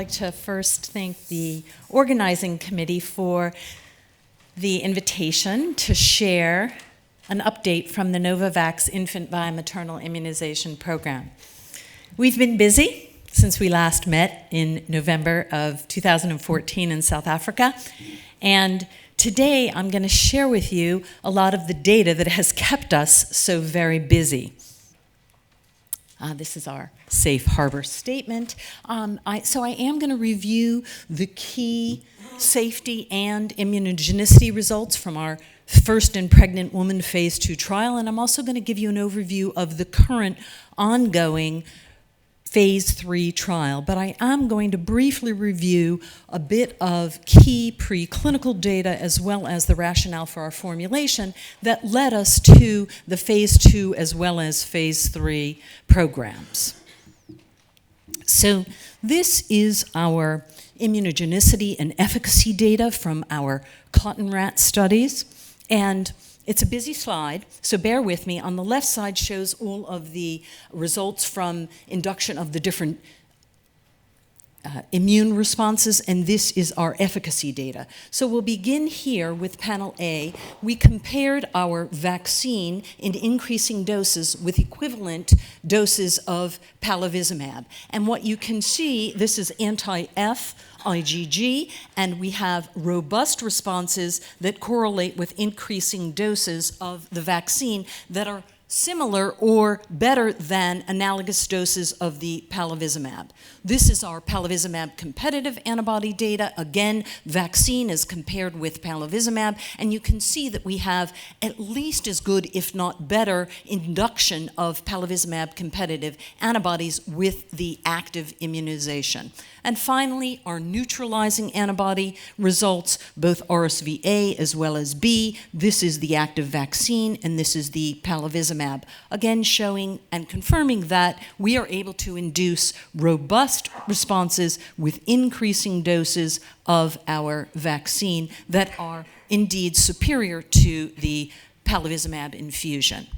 like to first thank the organizing committee for the invitation to share an update from the Novavax infant via maternal immunization program. We've been busy since we last met in November of 2014 in South Africa, and today I'm going to share with you a lot of the data that has kept us so very busy. This is our safe harbor statement. So I am going to review the key safety and immunogenicity results from our first in pregnant woman phase 2 trial, and I'm also going to give you an overview of the current ongoing phase 3 trial, but I am going to briefly review a bit of key preclinical data as well as the rationale for our formulation that led us to the phase 2 as well as phase 3 programs. So this is our immunogenicity and efficacy data from our cotton rat studies, and it's a busy slide, so bear with me. On the left side shows all of the results from induction of the different immune responses, and this is our efficacy data. So we'll begin here with panel A. We compared our vaccine in increasing doses with equivalent doses of palivizumab. And what you can see, this is anti-F IgG, and we have robust responses that correlate with increasing doses of the vaccine that are similar or better than analogous doses of the palivizumab. This is our palivizumab competitive antibody data. Again, vaccine is compared with palivizumab, and you can see that we have at least as good, if not better, induction of palivizumab competitive antibodies with the active immunization. And finally, our neutralizing antibody results, both RSV-A as well as B. This is the active vaccine, and this is the palivizumab. Again, showing and confirming that we are able to induce robust responses with increasing doses of our vaccine that are indeed superior to the palivizumab infusion.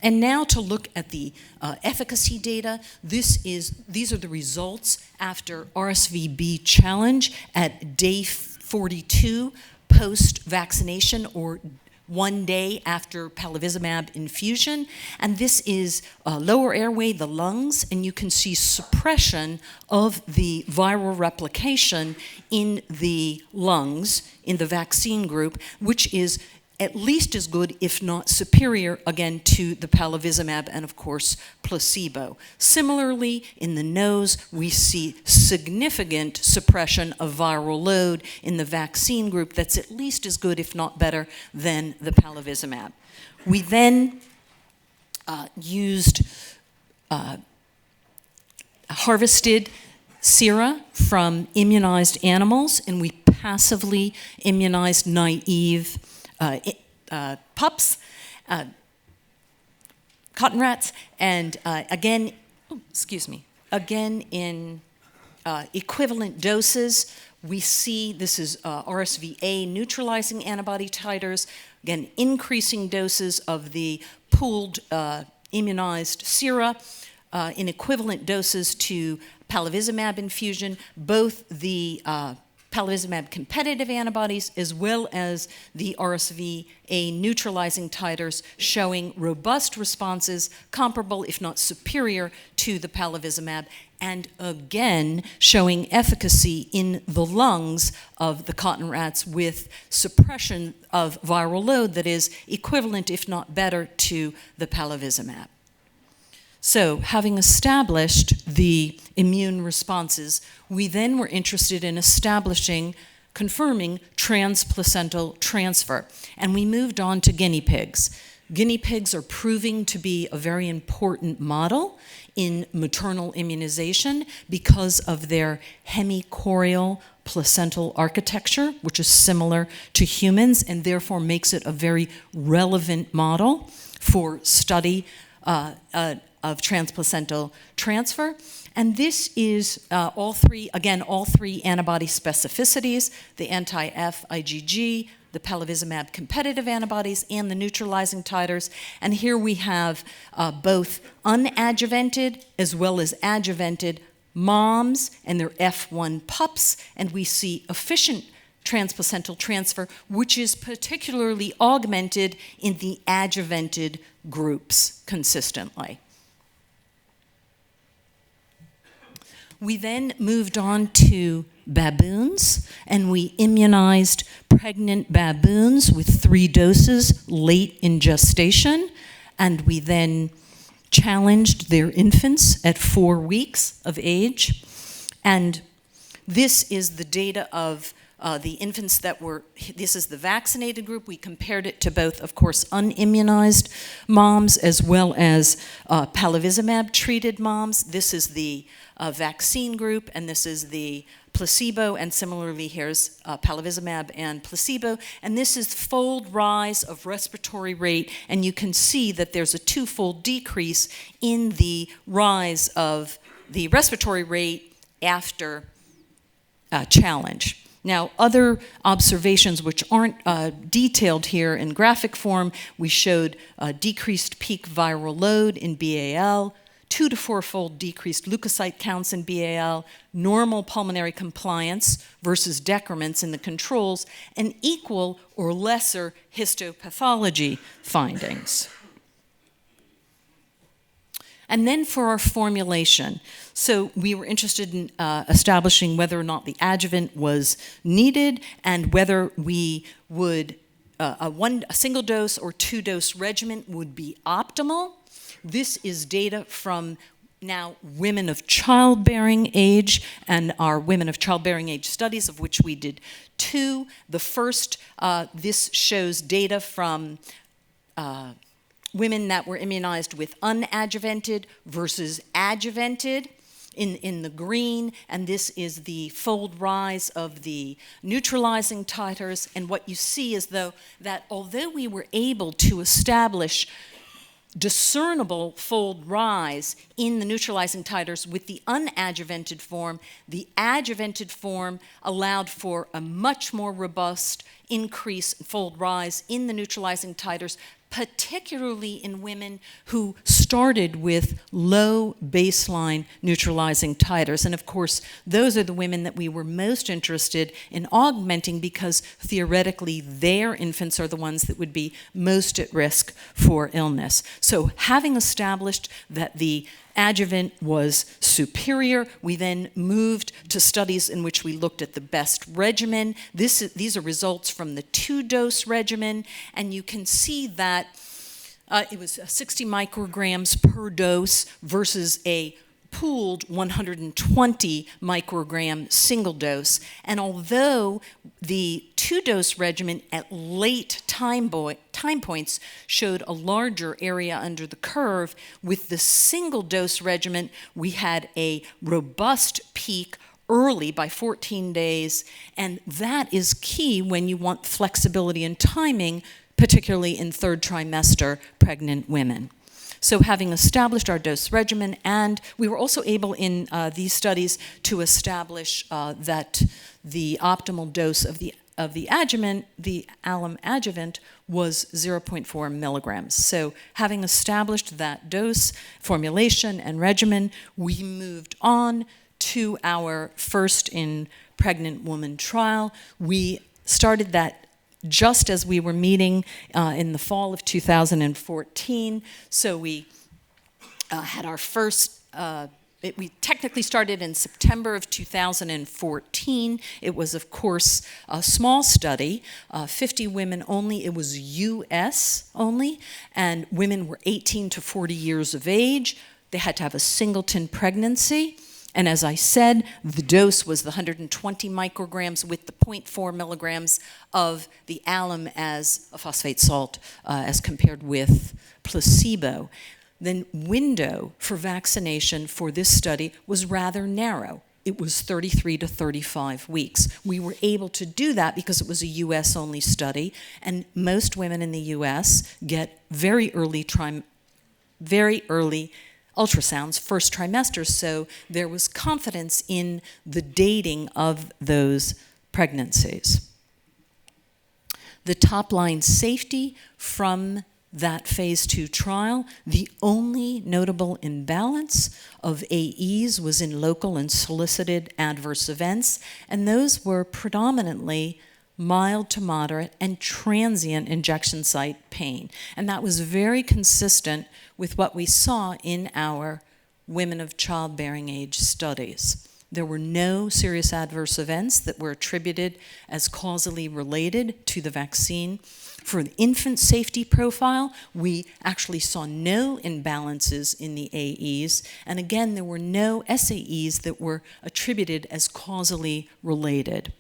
And now to look at the efficacy data, these are the results after RSV-B challenge at day 42 post-vaccination or 1 day after palivizumab infusion. And this is lower airway, the lungs, and you can see suppression of the viral replication in the lungs in the vaccine group, which is at least as good, if not superior, again, to the palivizumab and, of course, placebo. Similarly, in the nose, we see significant suppression of viral load in the vaccine group that's at least as good, if not better, than the palivizumab. We then used harvested sera from immunized animals, and we passively immunized naive pups, cotton rats, and again in equivalent doses, we see this is RSV-A neutralizing antibody titers, again increasing doses of the pooled immunized sera in equivalent doses to palivizumab infusion, both the palivizumab competitive antibodies as well as the RSV-A neutralizing titers showing robust responses comparable, if not superior, to the palivizumab, and again showing efficacy in the lungs of the cotton rats with suppression of viral load that is equivalent, if not better, to the palivizumab. So, having established the immune responses, we then were interested in confirming transplacental transfer, and we moved on to guinea pigs. Guinea pigs are proving to be a very important model in maternal immunization because of their hemichorial placental architecture, which is similar to humans and therefore makes it a very relevant model for study of transplacental transfer. And this is all three antibody specificities, the anti-F IgG, the palivizumab competitive antibodies, and the neutralizing titers. And here we have both unadjuvanted as well as adjuvanted moms and their F1 pups, and we see efficient transplacental transfer, which is particularly augmented in the adjuvanted groups consistently. We then moved on to baboons, and we immunized pregnant baboons with 3 doses late in gestation, and we then challenged their infants at 4 weeks of age. And this is the data of the infants that were, this is the vaccinated group. We compared it to both, of course, unimmunized moms as well as palivizumab-treated moms. This is the vaccine group, and this is the placebo, and similarly here's palivizumab and placebo. And this is fold rise of respiratory rate, and you can see that there's a 2-fold decrease in the rise of the respiratory rate after challenge. Now, other observations which aren't detailed here in graphic form, we showed decreased peak viral load in BAL, 2 to 4-fold decreased leukocyte counts in BAL, normal pulmonary compliance versus decrements in the controls, and equal or lesser histopathology findings. And then for our formulation, so we were interested in establishing whether or not the adjuvant was needed and whether we would, a single dose or 2-dose regimen would be optimal. This is data from now women of childbearing age and our women of childbearing age studies, of which we did 2. The first, this shows data from women that were immunized with unadjuvanted versus adjuvanted in the green, and this is the fold rise of the neutralizing titers. And what you see is though that although we were able to establish discernible fold rise in the neutralizing titers with the unadjuvanted form, the adjuvanted form allowed for a much more robust increase in fold rise in the neutralizing titers, particularly in women who started with low baseline neutralizing titers. And of course, those are the women that we were most interested in augmenting because theoretically their infants are the ones that would be most at risk for illness. So having established that the adjuvant was superior, we then moved to studies in which we looked at the best regimen. These are results from the 2-dose regimen, and you can see that it was 60 micrograms per dose versus a pooled 120 microgram single dose. And although the 2-dose regimen at late time points showed a larger area under the curve, with the single dose regimen, we had a robust peak early by 14 days. And that is key when you want flexibility in timing, particularly in 3rd trimester pregnant women. So having established our dose regimen, and we were also able in these studies to establish that the optimal dose of the adjuvant, the alum adjuvant, was 0.4 milligrams. So having established that dose, formulation, and regimen, we moved on to our first in pregnant woman trial. We started that just as we were meeting in the fall of 2014. So we had our first, we technically started in September of 2014. It was, of course, a small study, 50 women only. It was US only, and women were 18 to 40 years of age. They had to have a singleton pregnancy. And as I said, the dose was the 120 micrograms with the 0.4 milligrams of the alum as a phosphate salt as compared with placebo. The window for vaccination for this study was rather narrow. It was 33 to 35 weeks. We were able to do that because it was a US-only study, and most women in the US get very early ultrasounds, first trimester, so there was confidence in the dating of those pregnancies. The top-line safety from that phase 2 trial. The only notable imbalance of AEs was in local and solicited adverse events, and those were predominantly mild to moderate and transient injection site pain. And that was very consistent with what we saw in our women of childbearing age studies. There were no serious adverse events that were attributed as causally related to the vaccine. For the infant safety profile, we actually saw no imbalances in the AEs, and again, there were no SAEs that were attributed as causally related.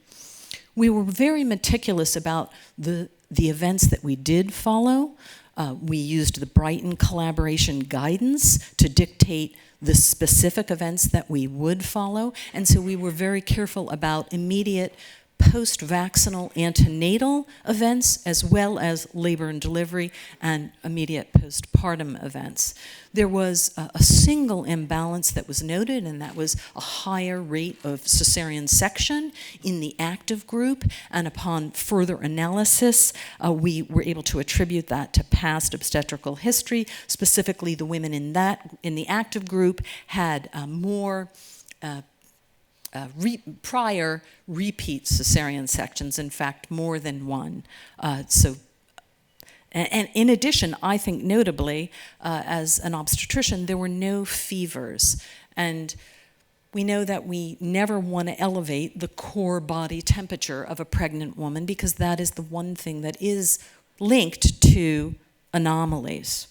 We were very meticulous about the events that we did follow. We used the Brighton collaboration guidance to dictate the specific events that we would follow, and so we were very careful about immediate post-vaccinal antenatal events as well as labor and delivery and immediate postpartum events. There was a single imbalance that was noted, and that was a higher rate of cesarean section in the active group, and upon further analysis, we were able to attribute that to past obstetrical history. Specifically, the women in the active group had more prior repeat cesarean sections, in fact, more than one. And in addition, I think notably, as an obstetrician, there were no fevers. And we know that we never want to elevate the core body temperature of a pregnant woman because that is the one thing that is linked to anomalies.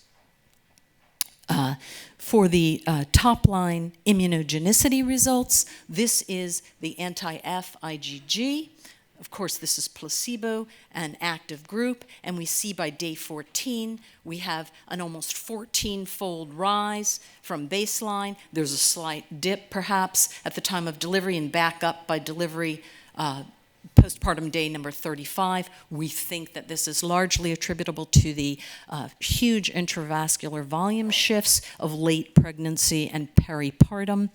For the top-line immunogenicity results, this is the anti-F IgG. Of course, this is placebo and active group, and we see by day 14, we have an almost 14-fold rise from baseline. There's a slight dip, perhaps, at the time of delivery and back up by delivery postpartum day number 35. We think that this is largely attributable to the huge intravascular volume shifts of late pregnancy and peripartum.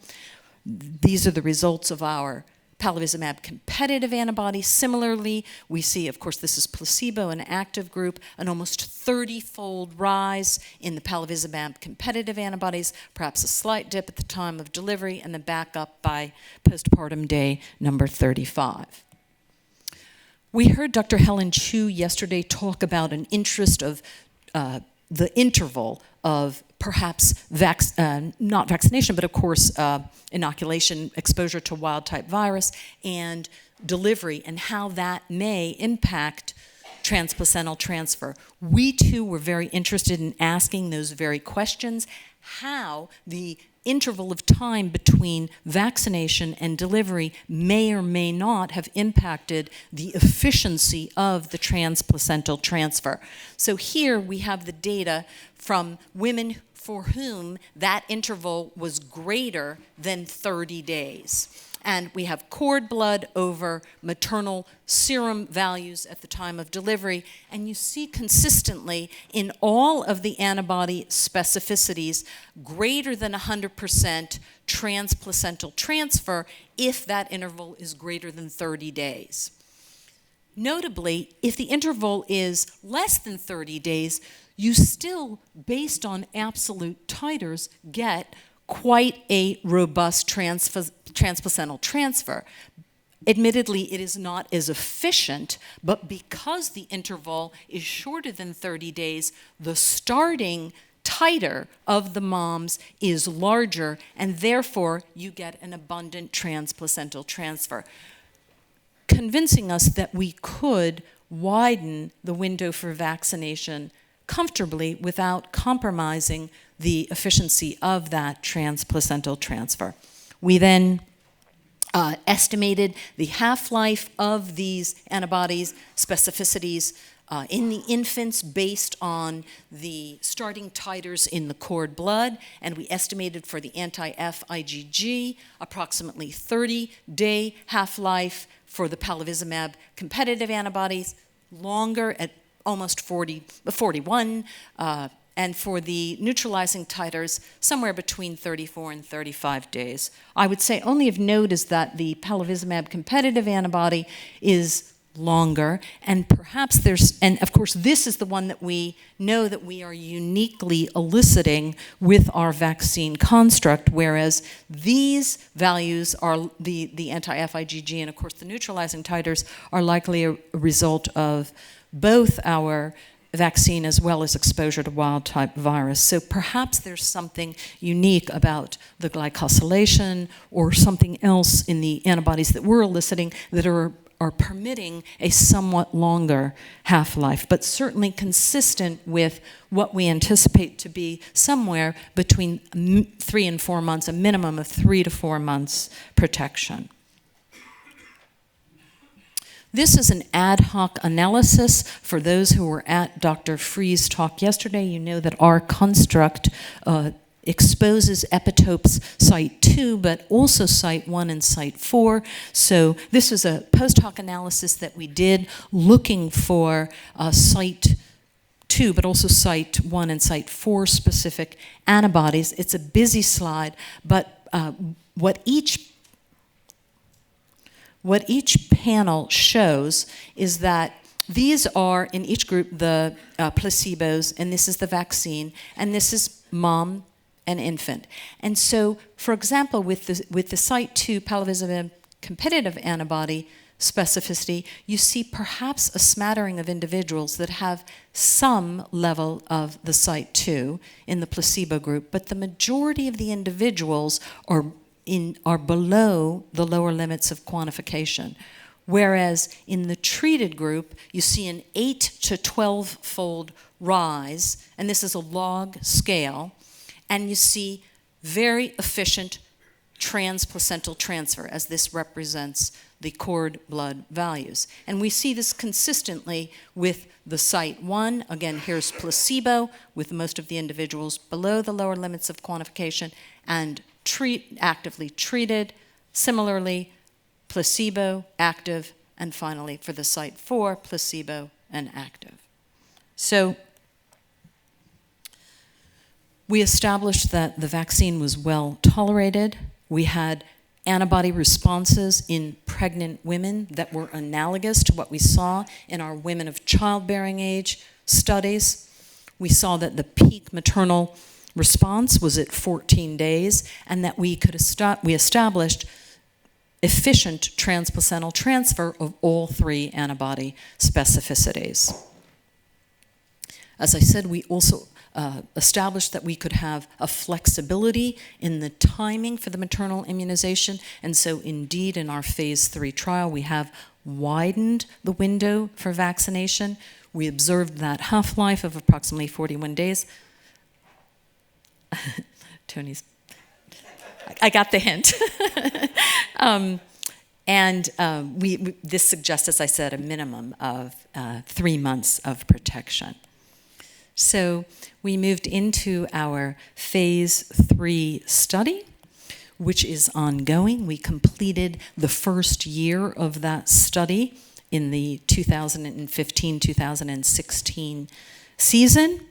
These are the results of our palivizumab competitive antibodies. Similarly, we see, of course, this is placebo and active group, an almost 30-fold rise in the palivizumab competitive antibodies, perhaps a slight dip at the time of delivery, and then back up by postpartum day number 35. We heard Dr. Helen Chu yesterday talk about an interest of the interval of perhaps not vaccination, but of course inoculation, exposure to wild-type virus, and delivery, and how that may impact transplacental transfer. We too were very interested in asking those very questions, how the interval of time between vaccination and delivery may or may not have impacted the efficiency of the transplacental transfer. So here we have the data from women for whom that interval was greater than 30 days. And we have cord blood over maternal serum values at the time of delivery. And you see consistently in all of the antibody specificities greater than 100% transplacental transfer if that interval is greater than 30 days. Notably, if the interval is less than 30 days, you still, based on absolute titers, get quite a robust transplacental transfer. Admittedly, it is not as efficient, but because the interval is shorter than 30 days, the starting titer of the moms is larger, and therefore you get an abundant transplacental transfer, convincing us that we could widen the window for vaccination comfortably without compromising the efficiency of that transplacental transfer. We then estimated the half-life of these antibodies specificities in the infants based on the starting titers in the cord blood, and we estimated for the anti-F IgG approximately 30-day half-life, for the palivizumab competitive antibodies longer at almost 41, and for the neutralizing titers, somewhere between 34 and 35 days. I would say only of note is that the palivizumab competitive antibody is longer, and perhaps and of course this is the one that we know that we are uniquely eliciting with our vaccine construct, whereas these values are the anti-FIgG and of course the neutralizing titers are likely a result of both our vaccine as well as exposure to wild-type virus. So perhaps there's something unique about the glycosylation or something else in the antibodies that we're eliciting that are permitting a somewhat longer half-life, but certainly consistent with what we anticipate to be somewhere between 3 and 4 months, a minimum of 3 to 4 months protection. This is an ad hoc analysis. For those who were at Dr. Free's talk yesterday, you know that our construct exposes epitopes site 2, but also site 1 and site 4. So this is a post hoc analysis that we did looking for site 2, but also site 1 and site 4 specific antibodies. It's a busy slide, but what each panel shows is that these are, in each group, the placebos, and this is the vaccine, and this is mom and infant. And so, for example, with the site 2 palivizumab competitive antibody specificity, you see perhaps a smattering of individuals that have some level of the site 2 in the placebo group, but the majority of the individuals are below the lower limits of quantification. Whereas in the treated group, you see an 8 to 12-fold rise, and this is a log scale, and you see very efficient transplacental transfer, as this represents the cord blood values. And we see this consistently with the site 1. Again, here's placebo, with most of the individuals below the lower limits of quantification, and actively treated. Similarly, placebo, active, and finally for the site 4, placebo and active. So we established that the vaccine was well tolerated. We had antibody responses in pregnant women that were analogous to what we saw in our women of childbearing age studies. We saw that the peak maternal response was at 14 days, and that we established efficient transplacental transfer of all 3 antibody specificities. As I said, we also established that we could have a flexibility in the timing for the maternal immunization, and so indeed in our phase 3 trial we have widened the window for vaccination. We observed that half-life of approximately 41 days. Tony's, I got the hint. This suggests, as I said, a minimum of 3 months of protection. So we moved into our phase 3 study, which is ongoing. We completed the first year of that study in the 2015-2016 season.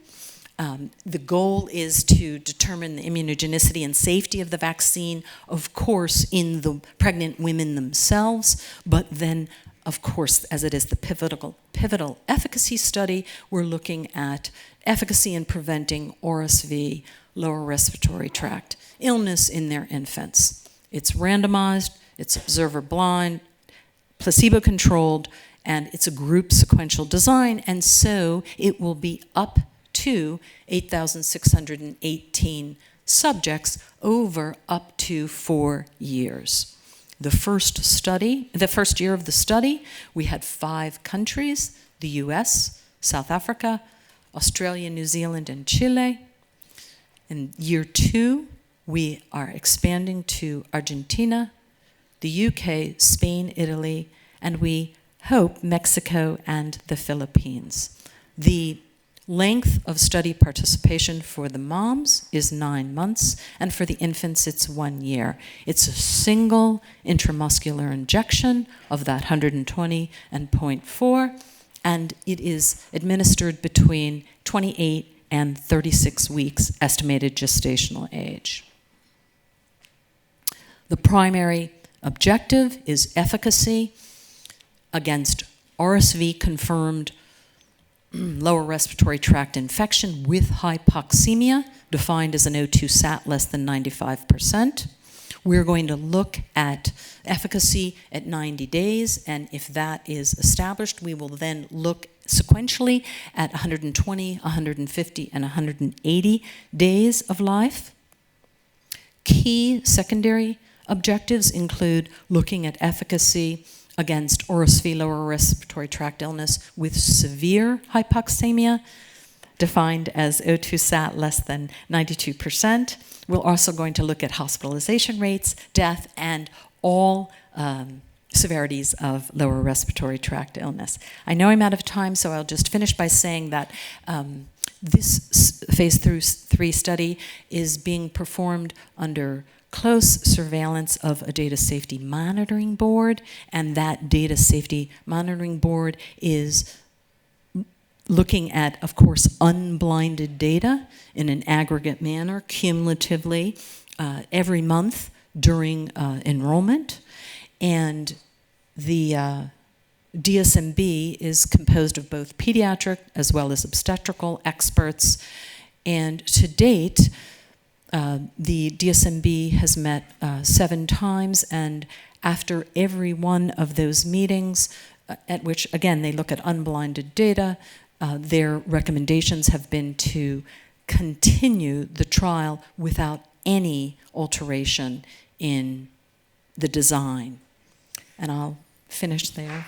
The goal is to determine the immunogenicity and safety of the vaccine, of course, in the pregnant women themselves, but then, of course, as it is the pivotal efficacy study, we're looking at efficacy in preventing RSV, lower respiratory tract illness in their infants. It's randomized, it's observer blind, placebo-controlled, and it's a group sequential design, and so it will be up to 8,618 subjects over up to 4 years. The first year of the study, we had 5 countries: the US, South Africa, Australia, New Zealand, and Chile. In year 2, we are expanding to Argentina, the UK, Spain, Italy, and we hope Mexico and the Philippines. The length of study participation for the moms is 9 months, and for the infants it's 1 year. It's a single intramuscular injection of that 120 and 0.4, and it is administered between 28 and 36 weeks estimated gestational age. The primary objective is efficacy against RSV confirmed lower respiratory tract infection with hypoxemia, defined as an O2 sat less than 95%. We're going to look at efficacy at 90 days, and if that is established, we will then look sequentially at 120, 150, and 180 days of life. Key secondary objectives include looking at efficacy against RSV, lower respiratory tract illness with severe hypoxemia, defined as O2 sat less than 92%. We're also going to look at hospitalization rates, death, and all severities of lower respiratory tract illness. I know I'm out of time, so I'll just finish by saying that this phase 3 study is being performed under close surveillance of a data safety monitoring board, and that data safety monitoring board is looking at, of course, unblinded data in an aggregate manner, cumulatively, every month during enrollment. And the DSMB is composed of both pediatric as well as obstetrical experts. And to date, the DSMB has met 7 times, and after every one of those meetings, at which, again, they look at unblinded data, their recommendations have been to continue the trial without any alteration in the design. And I'll finish there.